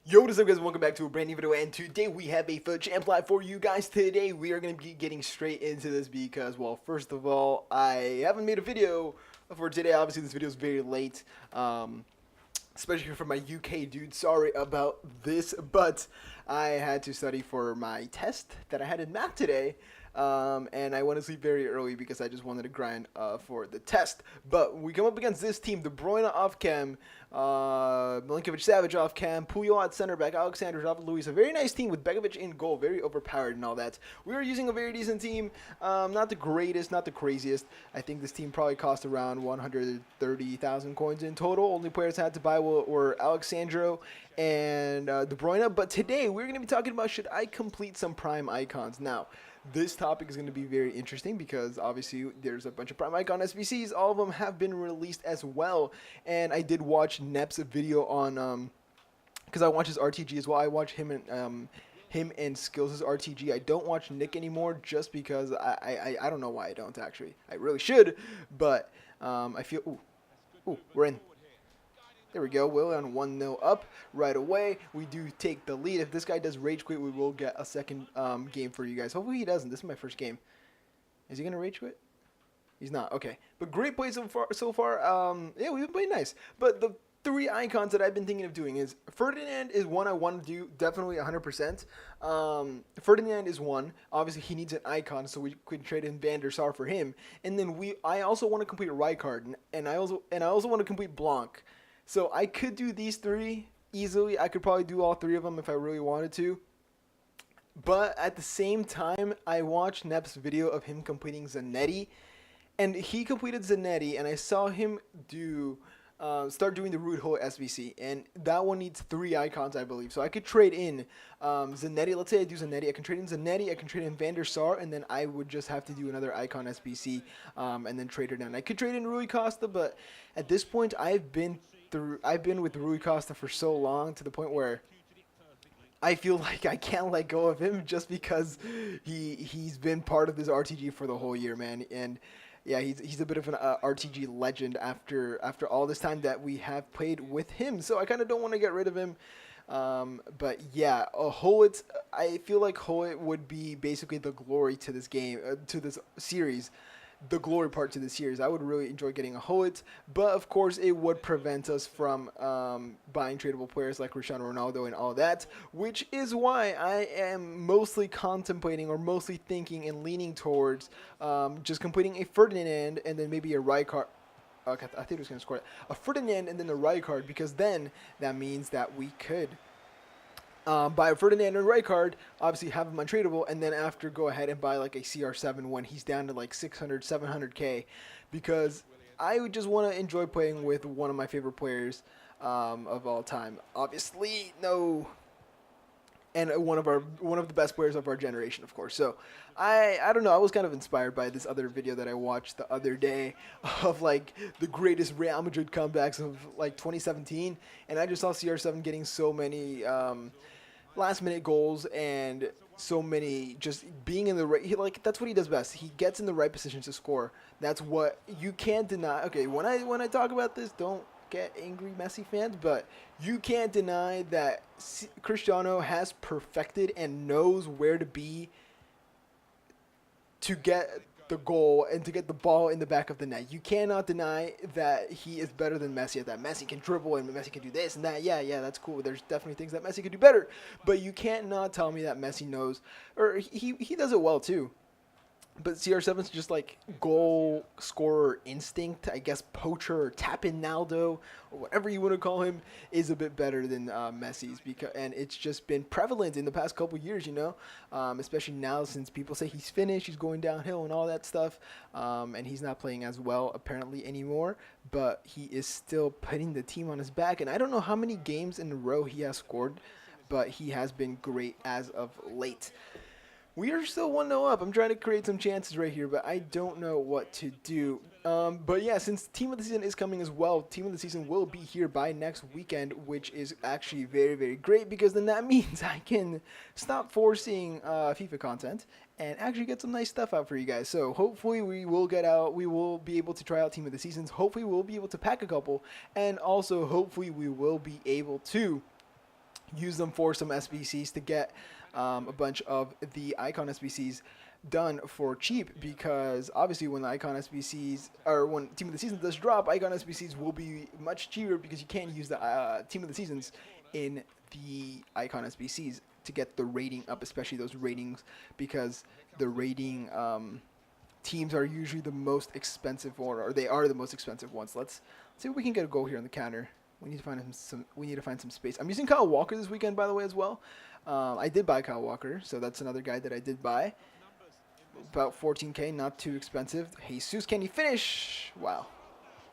Yo, what is up guys, welcome back to a brand new video, and today we have a FUT Champ Live for you guys. Today we are going to be getting straight into this because, well, first of all, I haven't made a video for today. Obviously this video is very late, especially for my UK dude. Sorry about this, but I had to study for my test that I had in math today. And I went to sleep very early because I just wanted to grind for the test. But we come up against this team: De Bruyne off cam, Milinkovic-Savic off cam, Puyol at center back, Alexander off Luis. A very nice team with Begovic in goal, very overpowered and all that. We were using a very decent team, not the greatest, not the craziest. I think this team probably cost around 130,000 coins in total. Only players I had to buy were Alexandro and De Bruyne. But today we're going to be talking about, should I complete some prime icons? Now, this topic is going to be very interesting because obviously there's a bunch of Prime Icon SBCs. All of them have been released as well. And I did watch Nep's video on, because I watch his RTG as well. I watch him and Skills' RTG. I don't watch Nick anymore just because I don't know why I don't actually. I really should, but I feel, ooh, we're in. There we go. We're on 1-0 up right away. We do take the lead. If this guy does rage quit, we will get a second game for you guys. Hopefully he doesn't. This is my first game. Is he going to rage quit? He's not. Okay. But great play so far. Yeah, we've been playing nice. But the three icons that I've been thinking of doing is Ferdinand is one I want to do definitely 100%. Ferdinand is one. Obviously, he needs an icon, so we could trade in Van der Sar for him. And then I also want to complete Rijkaard, and I also want to complete Blanc. So I could do these three easily. I could probably do all three of them if I really wanted to. But at the same time, I watched Nep's video of him completing Zanetti. And he completed Zanetti, and I saw him start doing the Rude Hole SBC. And that one needs three icons, I believe. So I could trade in Zanetti. Let's say I do Zanetti. I can trade in Zanetti. I can trade in Van der Sar. And then I would just have to do another icon SBC and then trade her down. I could trade in Rui Costa, but at this point, I've been with Rui Costa for so long to the point where I feel like I can't let go of him just because he's been part of this RTG for the whole year, man. And yeah, he's a bit of an RTG legend after all this time that we have played with him. So I kind of don't want to get rid of him. But yeah, Holt, I feel like Holt would be basically the glory to this game, to this series. The glory part to the series. I would really enjoy getting a Holt, but of course it would prevent us from buying tradable players like Cristiano Ronaldo and all that, which is why I am mostly contemplating or mostly thinking and leaning towards just completing a Ferdinand and then maybe a Rijkaard. Okay, I think it was going to score a Ferdinand and then a Rijkaard, because then that means that we could buy a Ferdinand and Rijkaard, obviously have him untradeable, and then after go ahead and buy like a CR7 when he's down to like 600, 700k, because I would just want to enjoy playing with one of my favorite players of all time. Obviously, no, and one of the best players of our generation, of course. So I don't know. I was kind of inspired by this other video that I watched the other day of like the greatest Real Madrid comebacks of like 2017, and I just saw CR7 getting so many last minute goals and so many just being in the right, like that's what he does best. He gets in the right positions to score. That's what you can't deny. Okay, when I talk about this, don't get angry Messi fans, but you can't deny that Cristiano has perfected and knows where to be to get the goal and to get the ball in the back of the net. You cannot deny that he is better than Messi at that. Messi can dribble and Messi can do this and that. Yeah, that's cool. There's definitely things that Messi could do better, but you can't not tell me that Messi knows, or he does it well too. But CR7's just like goal scorer instinct, I guess poacher or Tapinaldo or whatever you want to call him, is a bit better than Messi's, and it's just been prevalent in the past couple years, you know, especially now since people say he's finished, he's going downhill and all that stuff, and he's not playing as well apparently anymore, but he is still putting the team on his back, and I don't know how many games in a row he has scored, but he has been great as of late. We are still 1-0 up. I'm trying to create some chances right here, but I don't know what to do. But yeah, since Team of the Season is coming as well, Team of the Season will be here by next weekend, which is actually very, very great, because then that means I can stop forcing FIFA content and actually get some nice stuff out for you guys. So hopefully we will be able to try out Team of the Seasons. Hopefully we'll be able to pack a couple, and also hopefully we will be able to use them for some SBCs to get a bunch of the icon SBCs done for cheap, because obviously when the icon SBCs, or when Team of the Season does drop, icon SBCs will be much cheaper because you can't use the Team of the Seasons in the icon SBCs to get the rating up, especially those ratings, because the rating teams are usually the most expensive one, or they are the most expensive ones. Let's see if we can get a goal here on the counter. We need to find some. We need to find some space. I'm using Kyle Walker this weekend, by the way, as well. I did buy Kyle Walker, so that's another guy that I did buy. About 14K, not too expensive. Jesus, can he finish? Wow.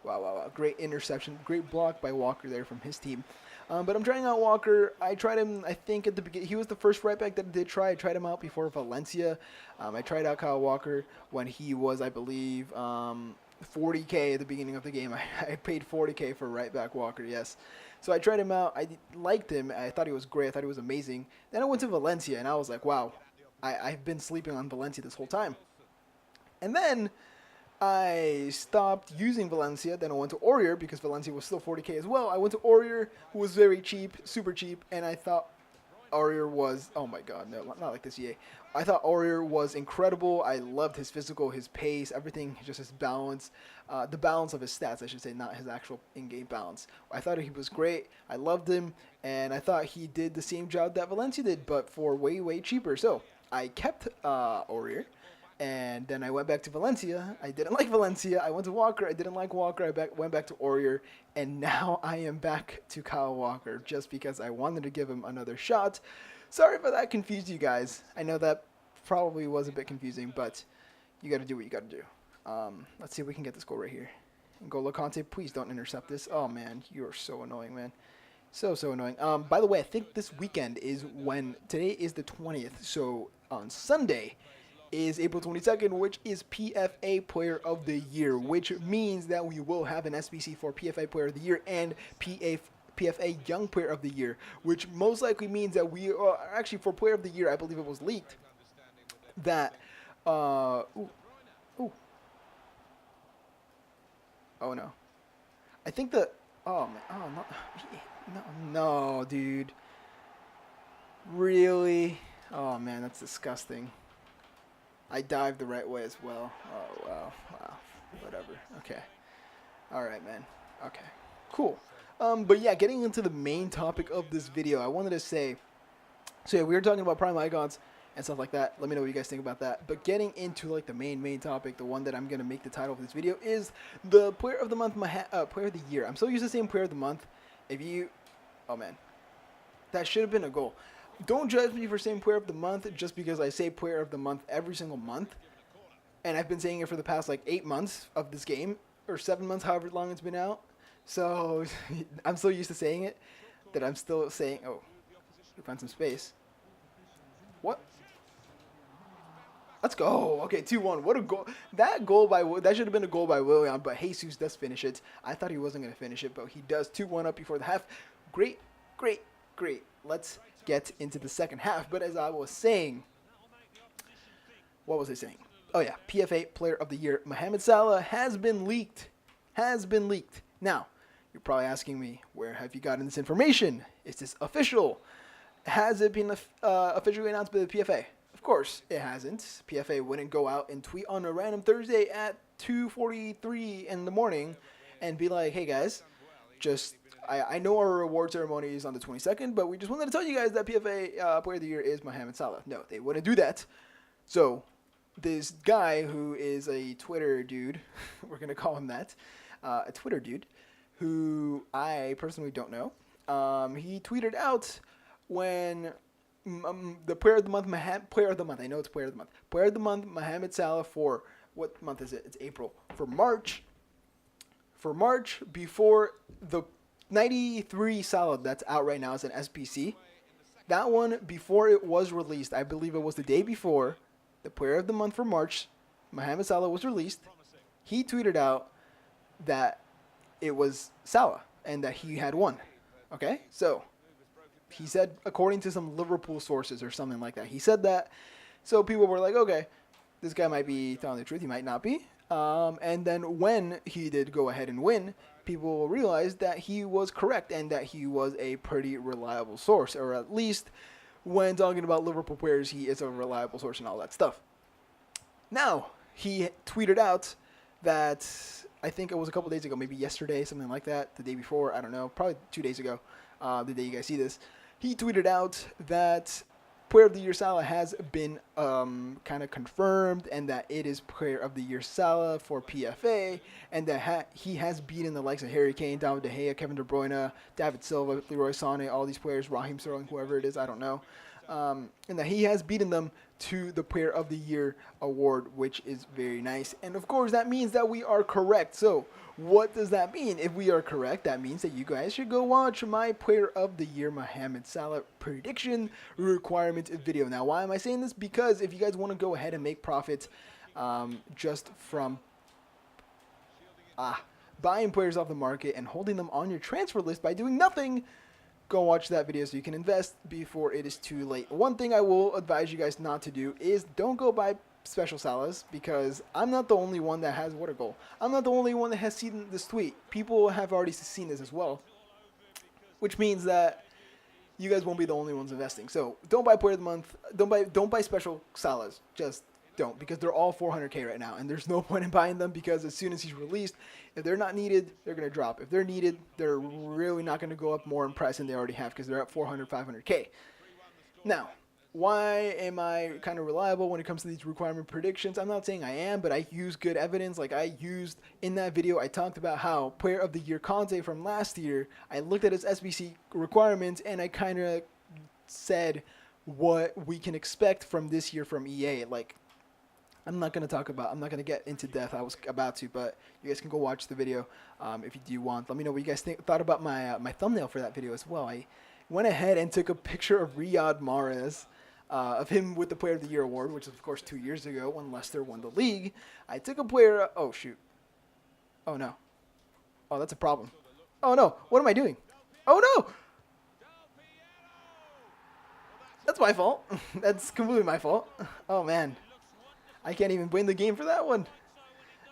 Wow, wow, wow. Great interception. Great block by Walker there from his team. But I'm trying out Walker. I tried him, I think, at the beginning. He was the first right back that I did try. I tried him out before Valencia. I tried out Kyle Walker when he was, I believe, 40K at the beginning of the game. I paid 40K for right back Walker, yes. So I tried him out. I liked him. I thought he was great. I thought he was amazing. Then I went to Valencia, and I was like, wow, I've been sleeping on Valencia this whole time. And then I stopped using Valencia. Then I went to Aurier because Valencia was still 40K as well. I went to Aurier, who was very cheap, super cheap, and I thought Aurier was, oh my god, no, not like this EA. I thought Aurier was incredible. I loved his physical, his pace, everything, just his balance, the balance of his stats, I should say, not his actual in-game balance. I thought he was great. I loved him, and I thought he did the same job that Valencia did, but for way, way cheaper. So I kept Aurier. And then I went back to Valencia. I didn't like Valencia. I went to Walker. I didn't like Walker. I went back to Aurier. And now I am back to Kyle Walker just because I wanted to give him another shot. Sorry if that confused you guys. I know that probably was a bit confusing, but you got to do what you got to do. Let's see if we can get this goal right here. N'Golo Kante, please don't intercept this. Oh, man, you are so annoying, man. So annoying. By the way, I think this weekend is when, today is the 20th, so on Sunday is April 22nd, which is PFA Player of the Year, which means that we will have an SBC for PFA Player of the Year and PFA Young Player of the Year, which most likely means that we are actually for Player of the Year. I believe it was leaked that oh no, I think that no, dude, really, oh man, that's disgusting. I dived the right way as well. Oh, wow. Whatever. Okay. All right, man. Okay. Cool. But yeah, getting into the main topic of this video, I wanted to say, so yeah, we were talking about Prime Icons and stuff like that. Let me know what you guys think about that. But getting into like the main topic, the one that I'm going to make the title of this video is the Player of the Month, Player of the Year. I'm so used to saying Player of the Month. If you, oh man, that should have been a goal. Don't judge me for saying Player of the Month just because I say Player of the Month every single month. And I've been saying it for the past like 8 months of this game, or 7 months, however long it's been out. So I'm so used to saying it that I'm still saying, oh, find some space. What? Let's go. Okay, 2-1. What a goal. That should have been a goal by Willian, but Jesus does finish it. I thought he wasn't going to finish it, but he does. 2-1 up before the half. Great. Let's get into the second half. But as I was saying, what was I saying? Oh yeah, PFA Player of the Year, Mohamed Salah has been leaked. Now, you're probably asking me, where have you gotten this information? Is this official? Has it been officially announced by the PFA? Of course, it hasn't. PFA wouldn't go out and tweet on a random Thursday at 2:43 in the morning and be like, hey guys, I know our reward ceremony is on the 22nd, but we just wanted to tell you guys that PFA Player of the Year is Mohamed Salah. No, they wouldn't do that. So this guy who is a Twitter dude, we're going to call him that, a Twitter dude, who I personally don't know, he tweeted out when the Player of the Month, Player of the Month, I know it's Player of the Month, Player of the Month, Mohamed Salah for, what month is it? It's April. For March, before the 93 Salah that's out right now as an SPC, that one, before it was released, I believe it was the day before, the Player of the Month for March, Mohamed Salah was released. He tweeted out that it was Salah and that he had won. Okay? So, he said, according to some Liverpool sources or something like that, he said that. So, people were like, okay, this guy might be telling the truth. He might not be. And then when he did go ahead and win, people realized that he was correct and that he was a pretty reliable source, or at least when talking about Liverpool players, he is a reliable source and all that stuff. Now, he tweeted out that, I think it was a couple days ago, maybe yesterday, something like that, the day before, I don't know, probably 2 days ago, the day you guys see this, he tweeted out that Player of the Year Salah has been kind of confirmed, and that it is Player of the Year Salah for PFA, and that he has beaten the likes of Harry Kane, David De Gea, Kevin De Bruyne, David Silva, Leroy Sané, all these players, Raheem Sterling, whoever it is, I don't know, and that he has beaten them to the Player of the Year award, which is very nice. And of course, that means that we are correct. So what does that mean? If we are correct, that means that you guys should go watch my Player of the Year Mohamed Salah prediction requirement video. Now, why am I saying this? Because if you guys want to go ahead and make profits just from buying players off the market and holding them on your transfer list by doing nothing, go watch that video so you can invest before it is too late. One thing I will advise you guys not to do is don't go buy special Salahs, because I'm not the only one that has, what a goal. I'm not the only one that has seen this tweet. People have already seen this as well, which means that you guys won't be the only ones investing. So don't buy Player of the Month. Don't buy special Salahs. Just don't, because they're all 400K right now, and there's no point in buying them, because as soon as he's released, if they're not needed, they're going to drop. If they're needed, they're really not going to go up more in price than they already have, because they're at 400, 500K. Now, why am I kind of reliable when it comes to these requirement predictions? I'm not saying I am, but I use good evidence. Like I used in that video, I talked about how Player of the Year Conte from last year, I looked at his SBC requirements, and I kind of said what we can expect from this year from EA. Like, I'm not going to get into depth. I was about to, but you guys can go watch the video if you do want. Let me know what you guys thought about my thumbnail for that video as well. I went ahead and took a picture of Riyad Mahrez, of him with the Player of the Year award, which is, of course, 2 years ago when Leicester won the league. I took a player... Oh, shoot. Oh, no. Oh, that's a problem. Oh, no. What am I doing? Oh, no! That's my fault. That's completely my fault. Oh, man. I can't even win the game for that one.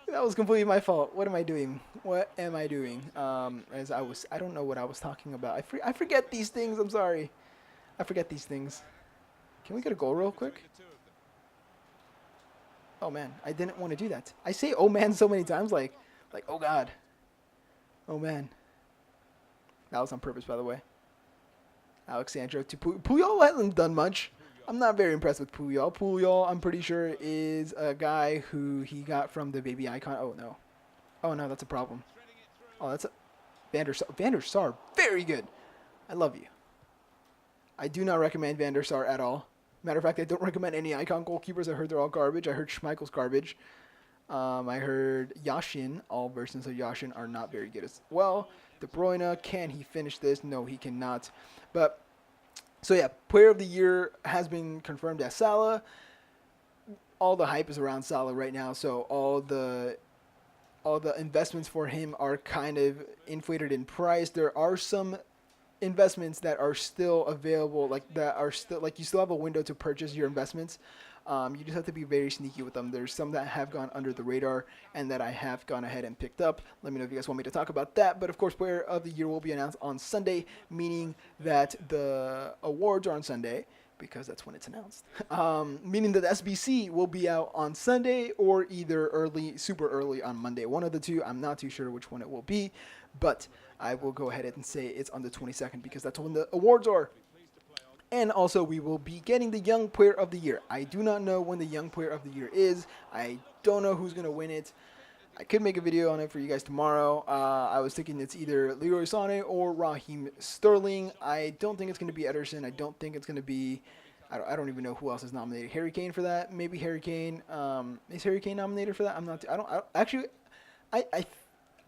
That was completely my fault. What am I doing? What am I doing? I don't know what I was talking about. I forget these things. I'm sorry. I forget these things. Can we get a goal real quick? Oh, man. I didn't want to do that. I say, oh, man, so many times. Like, oh, God. Oh, man. That was on purpose, by the way. Alexandro to Puyol hasn't done much. I'm not very impressed with Puyol. Puyol, I'm pretty sure, is a guy who he got from the baby icon. Oh, no. Oh, no, that's a problem. Oh, that's a... Van der Sar, very good. I love you. I do not recommend Van der Sar at all. Matter of fact, I don't recommend any icon goalkeepers. I heard they're all garbage. I heard Schmeichel's garbage. I heard Yashin. All versions of Yashin are not very good as well. De Bruyne, can he finish this? No, he cannot. But... So yeah, Player of the Year has been confirmed as Salah. All the hype is around Salah right now, so all the investments for him are kind of inflated in price. There are some investments that are still available, you still have a window to purchase your investments. You just have to be very sneaky with them. There's some that have gone under the radar and that I have gone ahead and picked up. Let me know if you guys want me to talk about that. But of course, Player of the Year will be announced on Sunday, meaning that the awards are on Sunday, because that's when it's announced. Meaning that the SBC will be out on Sunday or either super early on Monday. One of the two. I'm not too sure which one it will be, but I will go ahead and say it's on the 22nd, because that's when the awards are. And also, we will be getting the Young Player of the Year. I do not know when the Young Player of the Year is. I don't know who's going to win it. I could make a video on it for you guys tomorrow. I was thinking it's either Leroy Sané or Raheem Sterling. I don't think it's going to be Ederson. I don't think it's going to be... I don't even know who else is nominated. Harry Kane for that? Maybe Harry Kane. Is Harry Kane nominated for that? I'm not...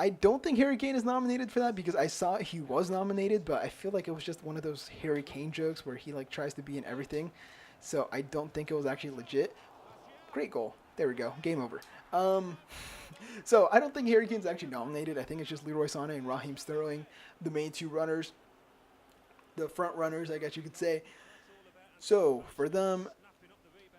I don't think Harry Kane is nominated for that, because I saw he was nominated, but I feel like it was just one of those Harry Kane jokes where he tries to be in everything. So I don't think it was actually legit. Great goal. There we go. Game over. So I don't think Harry Kane's actually nominated. I think it's just Leroy Sané and Raheem Sterling, the main two runners, the front runners, I guess you could say. So for them,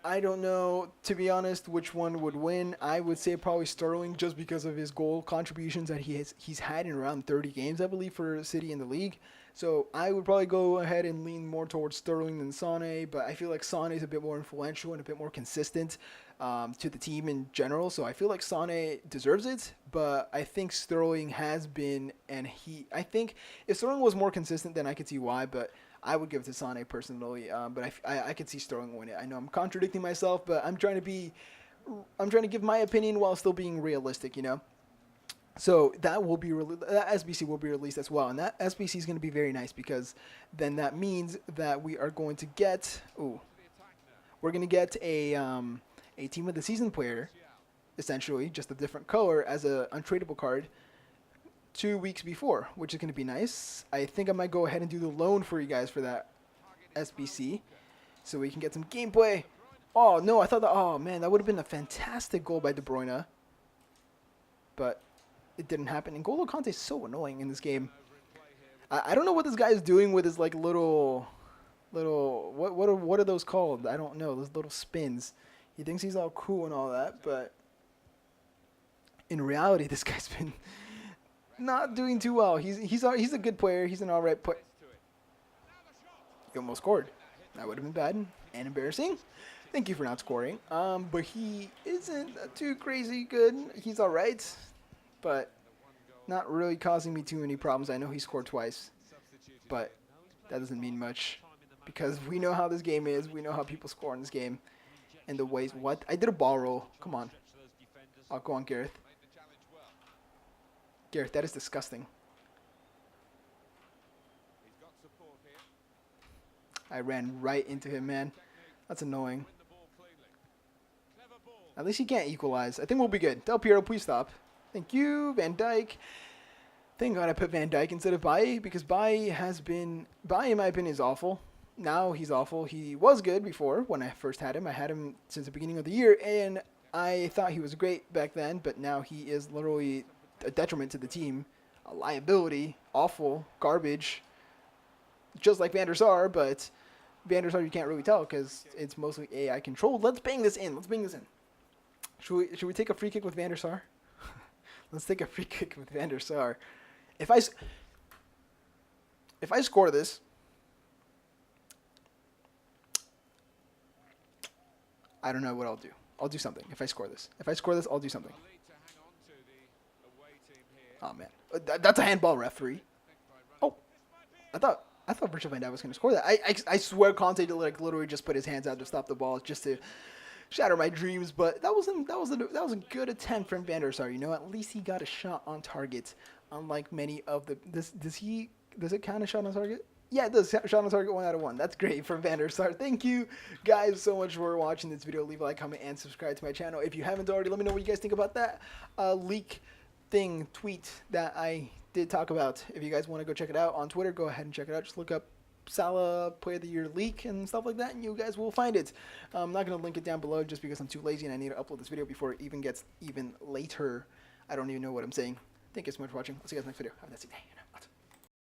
I don't know, to be honest, which one would win. I would say probably Sterling, just because of his goal contributions that he's had in around 30 games, I believe, for City in the league. So I would probably go ahead and lean more towards Sterling than Sane, but I feel like Sane is a bit more influential and a bit more consistent to the team in general. So I feel like Sane deserves it, but I think Sterling has been, and I think if Sterling was more consistent, then I could see why, but I would give it to Sane personally, but I could see Sterling win it. I know I'm contradicting myself, but I'm trying to give my opinion while still being realistic, you know. So that will be that SBC will be released as well, and that SBC is going to be very nice because then that means that we are going to get we're going to get a team of the season player, essentially just a different color as a untradeable card 2 weeks before, which is going to be nice. I think I might go ahead and do the loan for you guys for that SBC so we can get some gameplay. Oh, no, I thought that, oh, man, that would have been a fantastic goal by De Bruyne. But it didn't happen. And N'Golo Kante is so annoying in this game. I don't know what this guy is doing with his, like, little, what are those called? I don't know, those little spins. He thinks he's all cool and all that, but in reality, this guy's been not doing too well. He's a good player. He's an alright player. He almost scored. That would have been bad and embarrassing. Thank you for not scoring. But he isn't too crazy good. He's alright, but not really causing me too many problems. I know he scored twice, but that doesn't mean much because we know how this game is. We know how people score in this game and the ways. What? I did a ball roll. Come on. I'll go on, Gareth. Gareth, that is disgusting. I ran right into him, man. That's annoying. At least he can't equalize. I think we'll be good. Del Piero, please stop. Thank you, Van Dijk. Thank God I put Van Dijk instead of Bailly because Bailly in my opinion, is awful. Now he's awful. He was good before when I first had him. I had him since the beginning of the year, and I thought he was great back then, but now he is literally a detriment to the team, a liability, awful, garbage, just like Van der Sar, but Van der Sar you can't really tell because it's mostly AI controlled. Let's bang this in. Let's bang this in. Should we take a free kick with Van der Sar? Let's take a free kick with Van der Sar. If I score this, I don't know what I'll do. I'll do something if I score this. If I score this, I'll do something. Oh, man. That's a handball, referee. Oh. I thought Virgil van Dijk was going to score that. I swear Conte like literally just put his hands out to stop the ball just to shatter my dreams, but that was a good attempt from Van der Sar. You know, at least he got a shot on target, unlike many of the does it count a shot on target? Yeah, it does. Shot on target 1 out of 1. That's great from Van der Sar. Thank you guys so much for watching this video. Leave a like, comment, and subscribe to my channel. If you haven't already, let me know what you guys think about that leak tweet that I did talk about. If you guys want to go check it out on Twitter, go ahead and check it out. Just look up Salah Player of the Year leak and stuff like that, and you guys will find it. I'm not going to link it down below just because I'm too lazy and I need to upload this video before it even gets even later. I don't even know what I'm saying. Thank you so much for watching. I'll see you guys in the next video. Have a nice day.